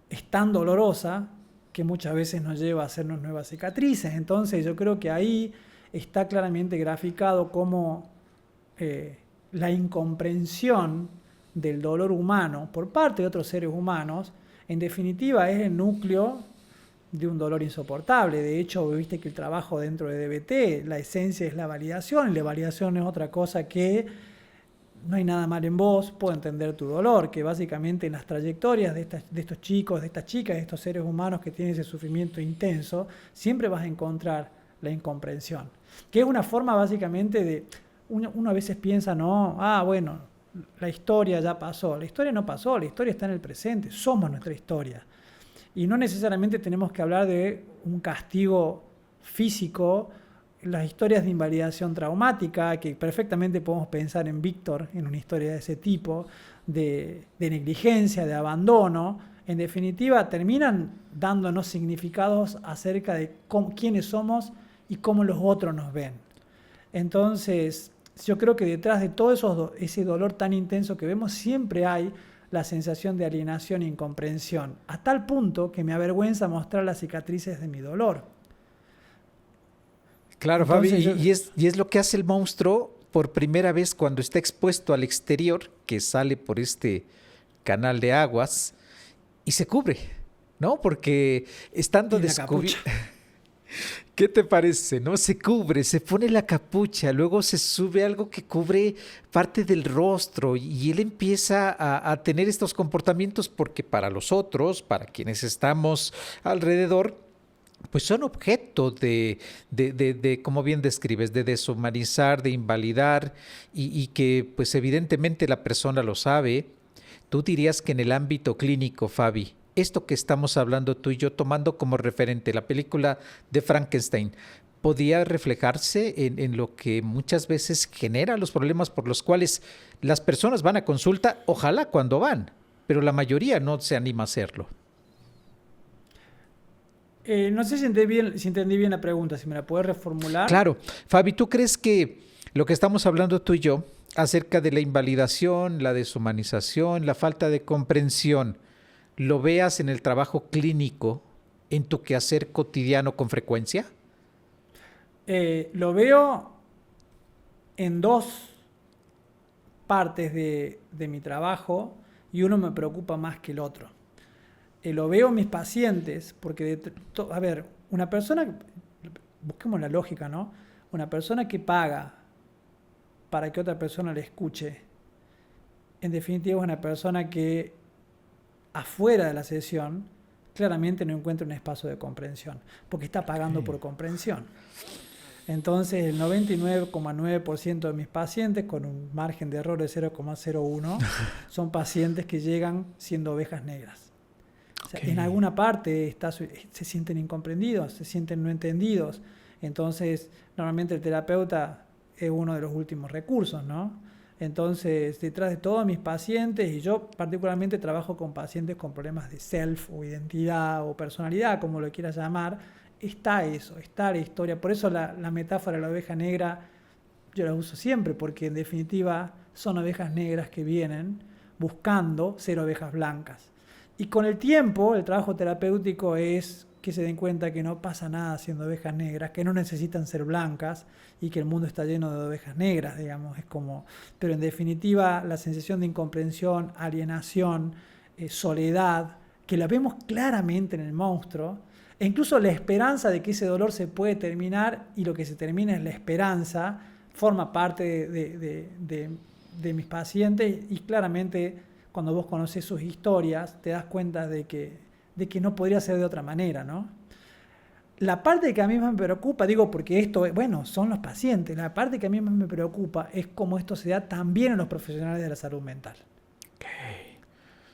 Es tan dolorosa que muchas veces nos lleva a hacernos nuevas cicatrices. Entonces yo creo que ahí está claramente graficado cómo la incomprensión del dolor humano por parte de otros seres humanos, en definitiva es el núcleo de un dolor insoportable. De hecho, viste que el trabajo dentro de DBT, la esencia es la validación, y la validación es otra cosa que no hay nada mal en vos, puedo entender tu dolor, que básicamente en las trayectorias de estos chicos, de estas chicas, de estos seres humanos que tienen ese sufrimiento intenso, siempre vas a encontrar la incomprensión, que es una forma básicamente de, uno a veces piensa, no, bueno, la historia ya pasó. La historia no pasó, la historia está en el presente, somos nuestra historia. Y no necesariamente tenemos que hablar de un castigo físico. Las historias de invalidación traumática, que perfectamente podemos pensar en Víctor, en una historia de ese tipo, de negligencia, de abandono, en definitiva terminan dándonos significados acerca de quiénes somos y cómo los otros nos ven. Entonces, yo creo que detrás de todo ese dolor tan intenso que vemos, siempre hay la sensación de alienación e incomprensión, a tal punto que me avergüenza mostrar las cicatrices de mi dolor. Claro, entonces, Fabi, y es lo que hace el monstruo por primera vez cuando está expuesto al exterior, que sale por este canal de aguas y se cubre, ¿no? Porque estando descubierto... ¿Qué te parece? ¿No? Se cubre, se pone la capucha, luego se sube algo que cubre parte del rostro y él empieza a tener estos comportamientos porque para los otros, para quienes estamos alrededor, pues son objeto de como bien describes, de deshumanizar, de invalidar y que pues evidentemente la persona lo sabe. Tú dirías que en el ámbito clínico, Fabi, esto que estamos hablando tú y yo, tomando como referente la película de Frankenstein, podía reflejarse en lo que muchas veces genera los problemas por los cuales las personas van a consulta, ojalá cuando van, pero la mayoría no se anima a hacerlo. No sé si entendí bien la pregunta, si me la puedes reformular. Claro. Fabi, ¿tú crees que lo que estamos hablando tú y yo acerca de la invalidación, la deshumanización, la falta de comprensión, lo veas en el trabajo clínico, en tu quehacer cotidiano con frecuencia? Lo veo en dos partes de mi trabajo y uno me preocupa más que el otro. Lo veo en mis pacientes, porque, una persona, busquemos la lógica, ¿no? Una persona que paga para que otra persona le escuche, en definitiva es una persona que afuera de la sesión claramente no encuentra un espacio de comprensión, porque está pagando por comprensión. Entonces, el 99,9% de mis pacientes, con un margen de error de 0,01, son pacientes que llegan siendo ovejas negras. O sea, en alguna parte se sienten incomprendidos, se sienten no entendidos. Entonces, normalmente el terapeuta es uno de los últimos recursos, ¿no? Entonces, detrás de todos mis pacientes, y yo particularmente trabajo con pacientes con problemas de self o identidad o personalidad, como lo quieras llamar, está eso, está la historia. Por eso la metáfora de la oveja negra yo la uso siempre, porque en definitiva son ovejas negras que vienen buscando ser ovejas blancas. Y con el tiempo, el trabajo terapéutico es que se den cuenta que no pasa nada siendo ovejas negras, que no necesitan ser blancas y que el mundo está lleno de ovejas negras, digamos. Es como, pero en definitiva, la sensación de incomprensión, alienación, soledad, que la vemos claramente en el monstruo, e incluso la esperanza de que ese dolor se puede terminar y lo que se termina es la esperanza, forma parte de mis pacientes y claramente cuando vos conoces sus historias te das cuenta de que no podría ser de otra manera, ¿no? La parte que a mí más me preocupa, digo porque esto, bueno, son los pacientes, la parte que a mí más me preocupa es cómo esto se da también en los profesionales de la salud mental.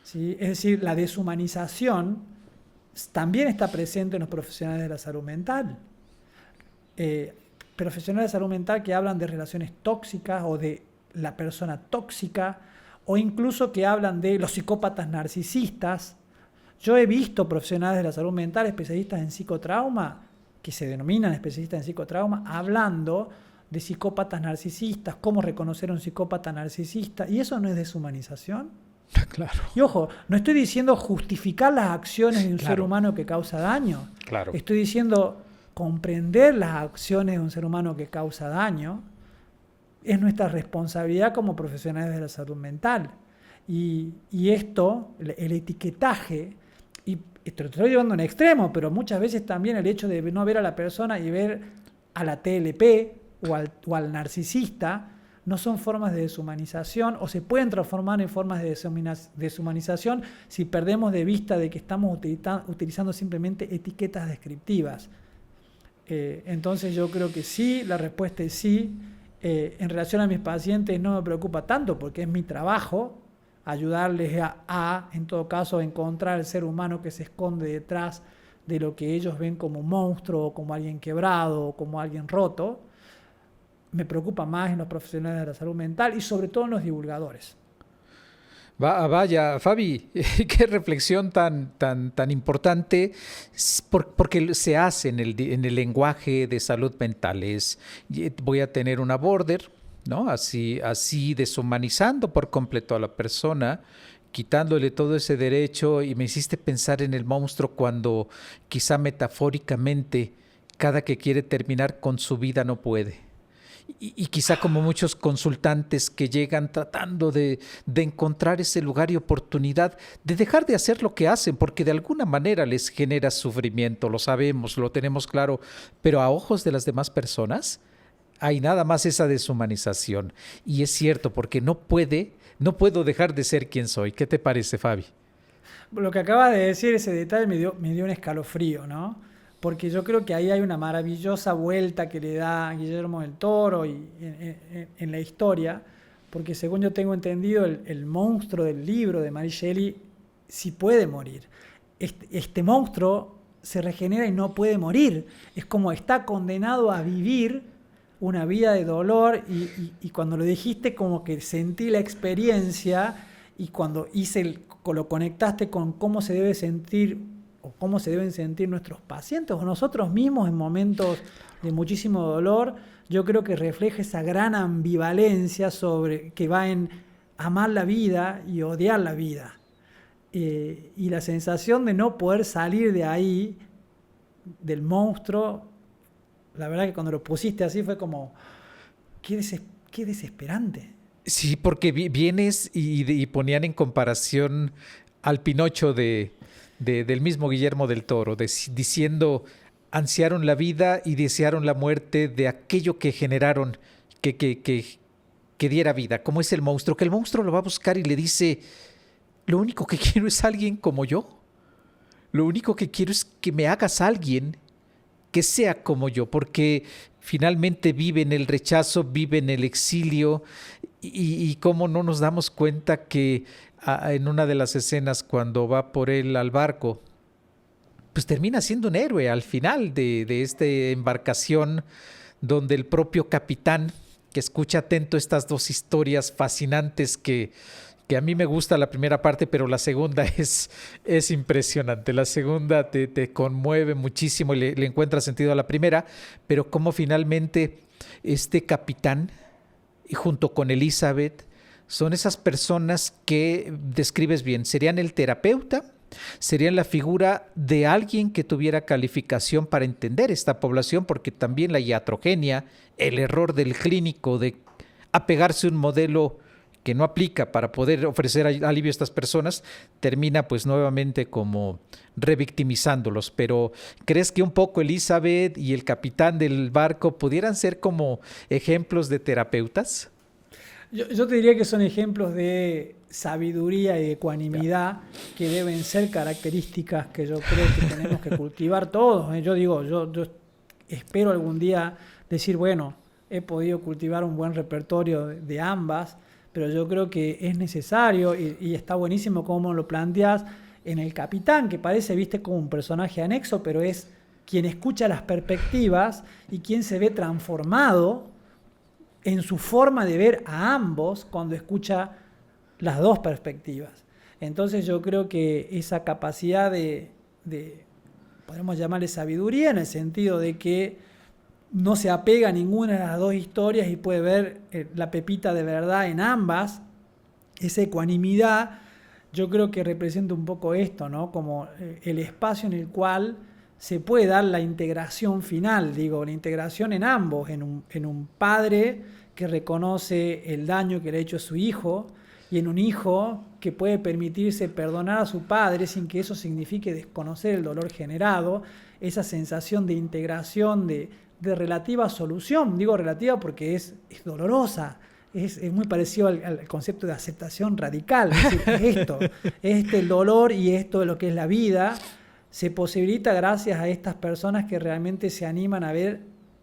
¿Sí? Es decir, la deshumanización también está presente en los profesionales de la salud mental. Profesionales de salud mental que hablan de relaciones tóxicas o de la persona tóxica o incluso que hablan de los psicópatas narcisistas. Yo he visto profesionales de la salud mental, especialistas en psicotrauma, que se denominan especialistas en psicotrauma, hablando de psicópatas narcisistas, cómo reconocer a un psicópata narcisista, y eso no es deshumanización. Claro. Y ojo, no estoy diciendo justificar las acciones de un ser humano que causa daño. Claro. Estoy diciendo comprender las acciones de un ser humano que causa daño es nuestra responsabilidad como profesionales de la salud mental. Y esto, el etiquetaje, y esto lo estoy llevando a un extremo, pero muchas veces también el hecho de no ver a la persona y ver a la TLP o al narcisista, no son formas de deshumanización o se pueden transformar en formas de deshumanización si perdemos de vista de que estamos utilizando simplemente etiquetas descriptivas. Entonces yo creo que sí, la respuesta es sí. En relación a mis pacientes no me preocupa tanto porque es mi trabajo ayudarles en todo caso, encontrar el ser humano que se esconde detrás de lo que ellos ven como un monstruo, o como alguien quebrado, o como alguien roto. Me preocupa más en los profesionales de la salud mental y sobre todo en los divulgadores. Vaya, Fabi, qué reflexión tan importante, porque se hace en el lenguaje de salud mental. Voy a tener una border, ¿no? Así deshumanizando por completo a la persona, quitándole todo ese derecho, y me hiciste pensar en el monstruo cuando quizá metafóricamente cada que quiere terminar con su vida no puede. Y quizá como muchos consultantes que llegan tratando de encontrar ese lugar y oportunidad de dejar de hacer lo que hacen, porque de alguna manera les genera sufrimiento, lo sabemos, lo tenemos claro, pero a ojos de las demás personas hay nada más esa deshumanización. Y es cierto, porque no puedo dejar de ser quien soy. ¿Qué te parece, Fabi? Lo que acabas de decir, ese detalle me dio un escalofrío, ¿no? Porque yo creo que ahí hay una maravillosa vuelta que le da Guillermo del Toro en la historia, porque según yo tengo entendido, el monstruo del libro de Mary Shelley sí puede morir. Este monstruo se regenera y no puede morir. Es como está condenado a vivir una vida de dolor y cuando lo dijiste como que sentí la experiencia y cuando lo conectaste con cómo se debe sentir o cómo se deben sentir nuestros pacientes o nosotros mismos en momentos de muchísimo dolor, yo creo que refleja esa gran ambivalencia que va en amar la vida y odiar la vida. Y la sensación de no poder salir de ahí, del monstruo, la verdad que cuando lo pusiste así fue como, qué desesperante. Sí, porque vienes y ponían en comparación al Pinocho del mismo Guillermo del Toro, diciendo, ansiaron la vida y desearon la muerte de aquello que generaron, que diera vida, como es el monstruo, que el monstruo lo va a buscar y le dice, lo único que quiero es alguien como yo, lo único que quiero es que me hagas alguien que sea como yo, porque finalmente vive en el rechazo, vive en el exilio, y cómo no nos damos cuenta que en una de las escenas cuando va por él al barco, pues termina siendo un héroe al final de esta embarcación, donde el propio capitán, que escucha atento estas dos historias fascinantes que a mí me gusta la primera parte, pero la segunda es impresionante. La segunda te conmueve muchísimo y le encuentra sentido a la primera, pero cómo finalmente este capitán, y junto con Elizabeth, son esas personas que describes bien. Serían el terapeuta, serían la figura de alguien que tuviera calificación para entender esta población, porque también la iatrogenia, el error del clínico de apegarse a un modelo que no aplica para poder ofrecer alivio a estas personas, termina pues nuevamente como revictimizándolos. Pero ¿crees que un poco Elizabeth y el capitán del barco pudieran ser como ejemplos de terapeutas? Yo te diría que son ejemplos de sabiduría y ecuanimidad que deben ser características que yo creo que tenemos que cultivar todos. Yo espero algún día decir, bueno, he podido cultivar un buen repertorio de ambas, pero yo creo que es necesario y está buenísimo cómo lo planteas en el capitán, que parece, viste, como un personaje anexo, pero es quien escucha las perspectivas y quien se ve transformado en su forma de ver a ambos cuando escucha las dos perspectivas. Entonces yo creo que esa capacidad de podemos llamarle sabiduría, en el sentido de que no se apega a ninguna de las dos historias y puede ver la pepita de verdad en ambas, esa ecuanimidad, yo creo que representa un poco esto, ¿no? Como el espacio en el cual se puede dar la integración final, la integración en ambos, en un padre que reconoce el daño que le ha hecho a su hijo y en un hijo que puede permitirse perdonar a su padre sin que eso signifique desconocer el dolor generado, esa sensación de integración, de relativa solución. Digo relativa porque es dolorosa, es muy parecido al concepto de aceptación radical, es decir, es el dolor y esto de lo que es la vida se posibilita gracias a estas personas que realmente se animan a ver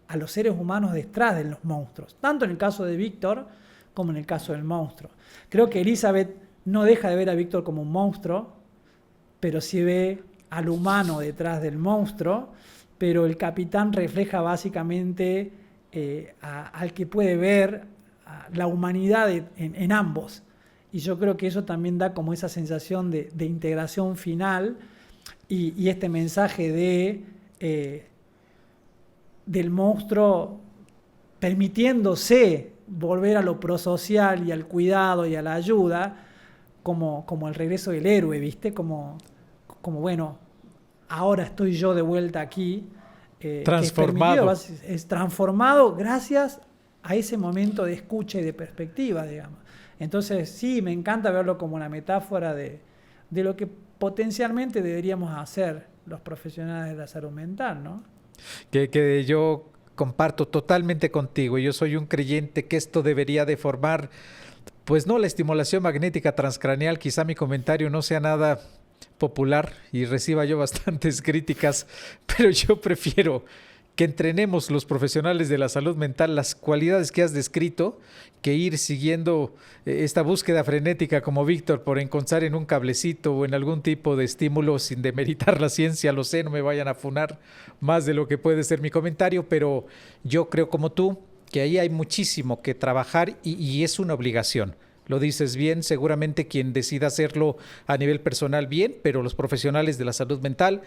a los seres humanos detrás de los monstruos, tanto en el caso de Víctor como en el caso del monstruo. Creo que Elizabeth no deja de ver a Víctor como un monstruo, pero sí ve al humano detrás del monstruo, pero el capitán refleja básicamente al que puede ver la humanidad en ambos. Y yo creo que eso también da como esa sensación de integración final y este mensaje del monstruo permitiéndose volver a lo prosocial y al cuidado y a la ayuda como el regreso del héroe, ¿viste? Como bueno, ahora estoy yo de vuelta aquí. Transformado. Es transformado gracias a ese momento de escucha y de perspectiva, digamos. Entonces, sí, me encanta verlo como una metáfora de lo que potencialmente deberíamos hacer los profesionales de la salud mental, ¿no? Que yo comparto totalmente contigo. Yo soy un creyente que esto debería de formar, pues no la estimulación magnética transcraneal. Quizá mi comentario no sea nada popular y reciba yo bastantes críticas, pero yo prefiero que entrenemos los profesionales de la salud mental las cualidades que has descrito, que ir siguiendo esta búsqueda frenética como Víctor por encontrar en un cablecito o en algún tipo de estímulo, sin demeritar la ciencia, lo sé, no me vayan a funar más de lo que puede ser mi comentario, pero yo creo como tú que ahí hay muchísimo que trabajar y es una obligación. Lo dices bien, seguramente quien decida hacerlo a nivel personal bien, pero los profesionales de la salud mental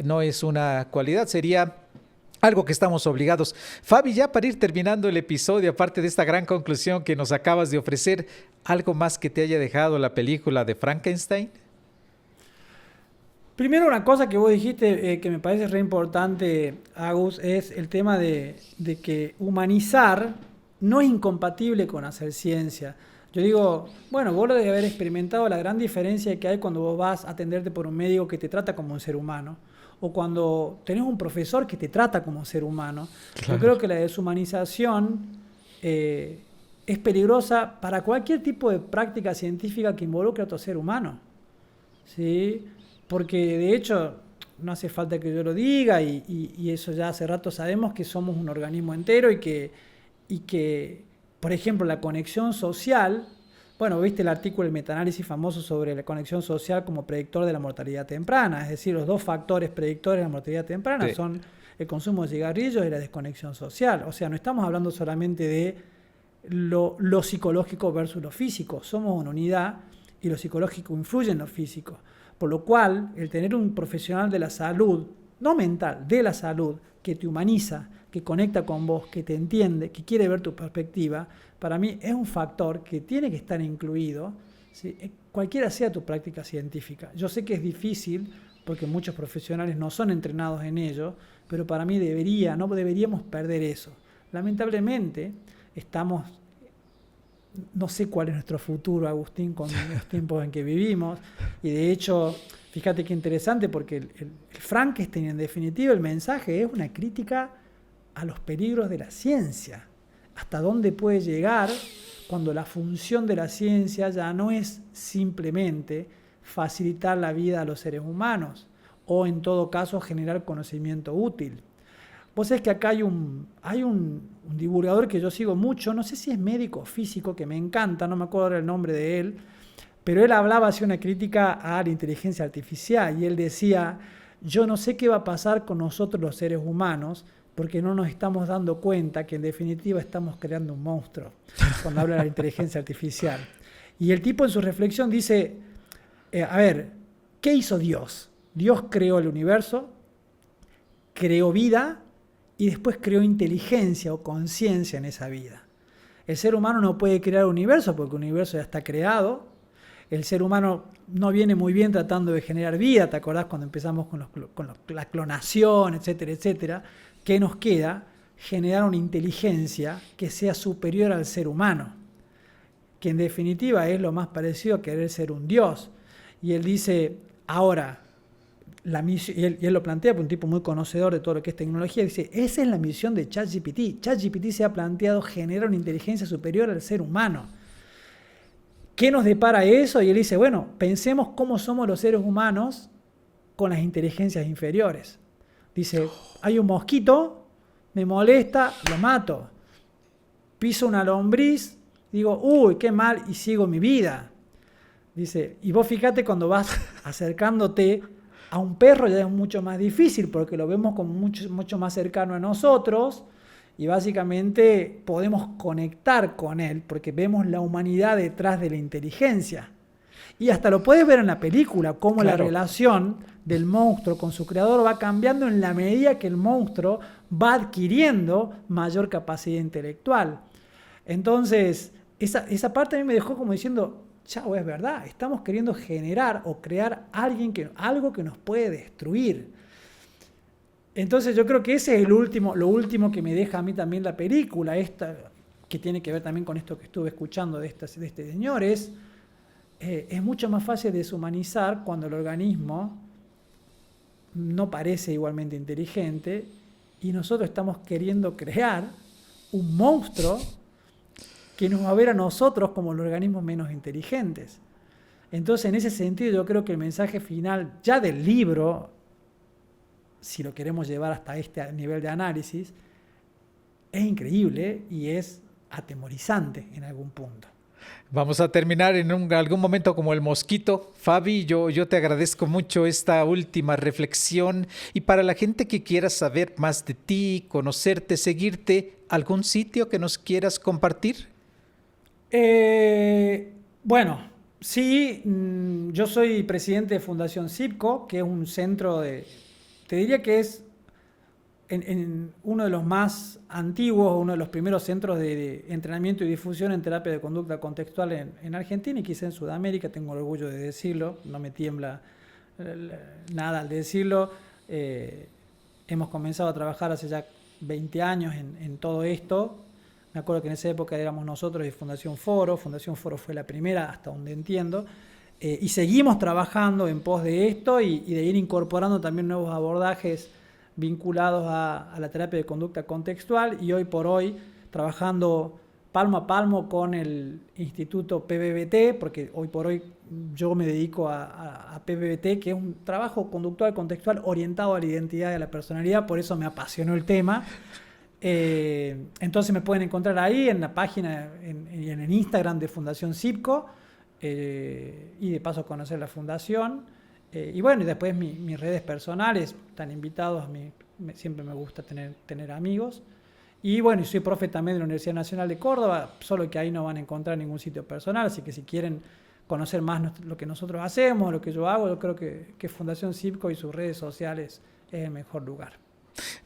no es una cualidad, sería algo que estamos obligados. Fabi, ya para ir terminando el episodio, aparte de esta gran conclusión que nos acabas de ofrecer, ¿algo más que te haya dejado la película de Frankenstein? Primero, una cosa que vos dijiste que me parece re importante, Agus, es el tema de que humanizar no es incompatible con hacer ciencia. Yo digo, bueno, vos lo debes haber experimentado, la gran diferencia que hay cuando vos vas a atenderte por un médico que te trata como un ser humano, o cuando tenés un profesor que te trata como un ser humano. Claro. Yo creo que la deshumanización es peligrosa para cualquier tipo de práctica científica que involucre a otro ser humano, ¿sí? Porque de hecho no hace falta que yo lo diga y eso ya hace rato sabemos que somos un organismo entero y que, por ejemplo, la conexión social, bueno, viste el artículo, el metaanálisis famoso sobre la conexión social como predictor de la mortalidad temprana, es decir, los dos factores predictores de la mortalidad temprana son el consumo de cigarrillos y la desconexión social. O sea, no estamos hablando solamente de lo psicológico versus lo físico, somos una unidad y lo psicológico influye en lo físico. Por lo cual, el tener un profesional de la salud, no mental, de la salud, que te humaniza, que conecta con vos, que te entiende, que quiere ver tu perspectiva, para mí es un factor que tiene que estar incluido, ¿sí? Cualquiera sea tu práctica científica. Yo sé que es difícil porque muchos profesionales no son entrenados en ello, pero para mí no deberíamos perder eso. Lamentablemente, no sé cuál es nuestro futuro, Agustín, con los tiempos en que vivimos, y de hecho, fíjate qué interesante, porque el Frankenstein, en definitiva, el mensaje es una crítica a los peligros de la ciencia, hasta dónde puede llegar cuando la función de la ciencia ya no es simplemente facilitar la vida a los seres humanos, o en todo caso generar conocimiento útil. Vos sabés que acá hay un divulgador que yo sigo mucho, no sé si es médico o físico, que me encanta, no me acuerdo el nombre de él, pero él hacía una crítica a la inteligencia artificial y él decía, yo no sé qué va a pasar con nosotros los seres humanos porque no nos estamos dando cuenta que en definitiva estamos creando un monstruo cuando habla de la inteligencia artificial. Y el tipo en su reflexión dice, a ver, ¿qué hizo Dios? Dios creó el universo, creó vida y después creó inteligencia o conciencia en esa vida. El ser humano no puede crear un universo porque el universo ya está creado. El ser humano no viene muy bien tratando de generar vida. ¿Te acordás cuando empezamos con la clonación, etcétera, etcétera? ¿Qué nos queda? Generar una inteligencia que sea superior al ser humano, que en definitiva es lo más parecido a querer ser un dios. Y él dice, ahora, la misión, y él lo plantea por un tipo muy conocedor de todo lo que es tecnología, dice, esa es la misión de ChatGPT. ChatGPT se ha planteado generar una inteligencia superior al ser humano. ¿Qué nos depara eso? Y él dice, bueno, pensemos cómo somos los seres humanos con las inteligencias inferiores. Dice, hay un mosquito, me molesta, lo mato. Piso una lombriz, digo, uy, qué mal, y sigo mi vida. Dice, y vos fíjate cuando vas acercándote a un perro ya es mucho más difícil porque lo vemos como mucho más cercano a nosotros y básicamente podemos conectar con él porque vemos la humanidad detrás de la inteligencia. Y hasta lo puedes ver en la película, cómo la relación del monstruo con su creador va cambiando en la medida que el monstruo va adquiriendo mayor capacidad intelectual. Entonces, esa parte a mí me dejó como diciendo, chao, es verdad, estamos queriendo generar o crear algo que nos puede destruir. Entonces yo creo que ese es lo último que me deja a mí también la película, esta, que tiene que ver también con esto que estuve escuchando de este señor, es mucho más fácil deshumanizar cuando el organismo no parece igualmente inteligente y nosotros estamos queriendo crear un monstruo que nos va a ver a nosotros como los organismos menos inteligentes. Entonces, en ese sentido, yo creo que el mensaje final ya del libro, si lo queremos llevar hasta este nivel de análisis, es increíble y es atemorizante en algún punto. Vamos a terminar en algún momento como el mosquito. Fabi, yo te agradezco mucho esta última reflexión y para la gente que quiera saber más de ti, conocerte, seguirte, ¿algún sitio que nos quieras compartir? Bueno, sí, yo soy presidente de Fundación CIPCO, que es un centro te diría que es en uno de los más antiguos, uno de los primeros centros de entrenamiento y difusión en terapia de conducta contextual en Argentina y quizá en Sudamérica, tengo el orgullo de decirlo, no me tiembla nada al decirlo. Hemos comenzado a trabajar hace ya 20 años en todo esto. Me acuerdo que en esa época éramos nosotros y Fundación Foro fue la primera hasta donde entiendo, y seguimos trabajando en pos de esto y de ir incorporando también nuevos abordajes vinculados a la terapia de conducta contextual y hoy por hoy trabajando palmo a palmo con el Instituto PBBT, porque hoy por hoy yo me dedico a PBBT, que es un trabajo conductual contextual orientado a la identidad y a la personalidad, por eso me apasionó el tema. Entonces me pueden encontrar ahí en la página y en el Instagram de Fundación Cipco, y de paso conocer la fundación. Y bueno, y después mis redes personales, están invitados, siempre me gusta tener amigos. Y bueno, soy profe también de la Universidad Nacional de Córdoba, solo que ahí no van a encontrar ningún sitio personal, así que si quieren conocer más lo que nosotros hacemos, lo que yo hago, yo creo que Fundación Cipco y sus redes sociales es el mejor lugar.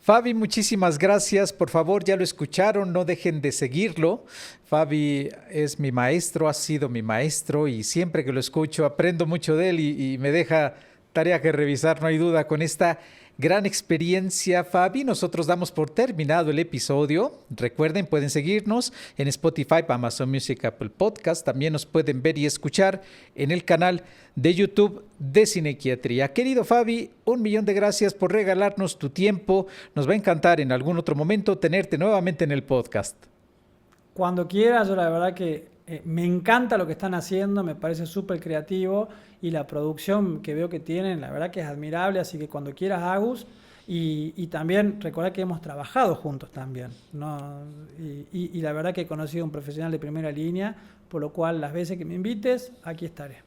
Fabi, muchísimas gracias. Por favor, ya lo escucharon, no dejen de seguirlo. Fabi es mi maestro, ha sido mi maestro y siempre que lo escucho aprendo mucho de él y me deja tarea que revisar, no hay duda, con esta gran experiencia, Fabi. Nosotros damos por terminado el episodio. Recuerden, pueden seguirnos en Spotify, Amazon Music, Apple Podcast. También nos pueden ver y escuchar en el canal de YouTube de Cinequiatría. Querido Fabi, 1.000.000 de gracias por regalarnos tu tiempo. Nos va a encantar en algún otro momento tenerte nuevamente en el podcast. Cuando quieras, yo la verdad que me encanta lo que están haciendo, me parece súper creativo y la producción que veo que tienen, la verdad que es admirable, así que cuando quieras, Agus, y también recordar que hemos trabajado juntos también, ¿no? Y la verdad que he conocido a un profesional de primera línea, por lo cual las veces que me invites, aquí estaré.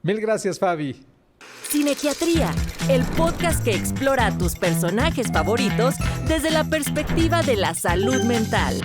Mil gracias, Fabi. Cinequiatría, el podcast que explora a tus personajes favoritos desde la perspectiva de la salud mental.